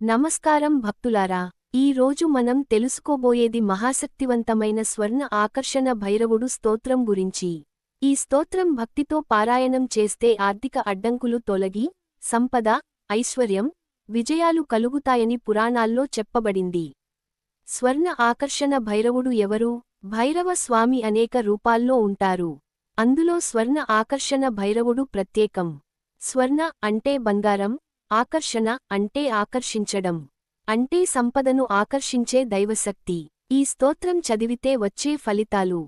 నమస్కారం భక్తులారా, ఈ రోజు మనం తెలుసుకోబోయేది మహాశక్తివంతమైన స్వర్ణ ఆకర్షణ భైరవుడు స్తోత్రం గురించి. ఈ స్తోత్రం భక్తితో పారాయణం చేస్తే ఆర్థిక అడ్డంకులు తొలగి, సంపద, ఐశ్వర్యం, విజయాలు కలుగుతాయని పురాణాల్లో చెప్పబడింది. స్వర్ణ ఆకర్షణ భైరవుడు ఎవరు? భైరవ స్వామి అనేక రూపాల్లో ఉంటారు. అందులో స్వర్ణ ఆకర్షణ భైరవుడు ప్రత్యేకం. స్వర్ణ అంటే బంగారం, ఆకర్షణ అంటే ఆకర్షించడం, అంటే సంపదను ఆకర్షించే దైవశక్తి. ఈ స్తోత్రం చదివితే వచ్చే ఫలితాలు.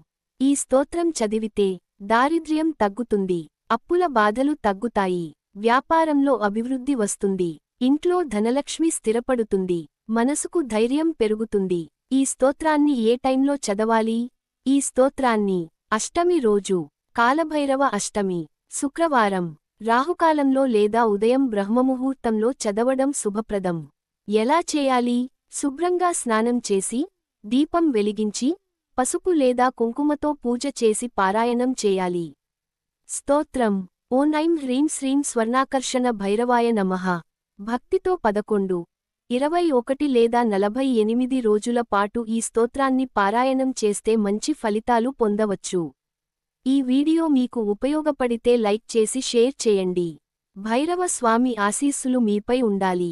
ఈ స్తోత్రం చదివితే దారిద్ర్యం తగ్గుతుంది, అప్పుల బాధలు తగ్గుతాయి, వ్యాపారంలో అభివృద్ధి వస్తుంది, ఇంట్లో ధనలక్ష్మి స్థిరపడుతుంది, మనసుకు ధైర్యం పెరుగుతుంది. ఈ స్తోత్రాన్ని ఏ టైంలో చదవాలి? ఈ స్తోత్రాన్ని అష్టమి రోజు, కాలభైరవ అష్టమి, శుక్రవారం, రాహుకాలంలో లేదా ఉదయం బ్రహ్మముహూర్తంలో చదవడం శుభప్రదం. ఎలా చేయాలి? శుభ్రంగా స్నానం చేసి, దీపం వెలిగించి, పసుపు లేదా కుంకుమతో పూజ చేసి పారాయణం చేయాలి. స్తోత్రం: ఓం ఐం హ్రీం శ్రీం స్వర్ణాకర్షణ భైరవాయ నమః. భక్తితో 11, 21 లేదా 48 రోజుల పాటు ఈ స్తోత్రాన్ని పారాయణం చేస్తే మంచి ఫలితాలు పొందవచ్చు. ఈ వీడియో మీకు ఉపయోగపడితే లైక్ చేసి షేర్ చేయండి. భైరవ స్వామి ఆశీస్సులు మీపై ఉండాలి.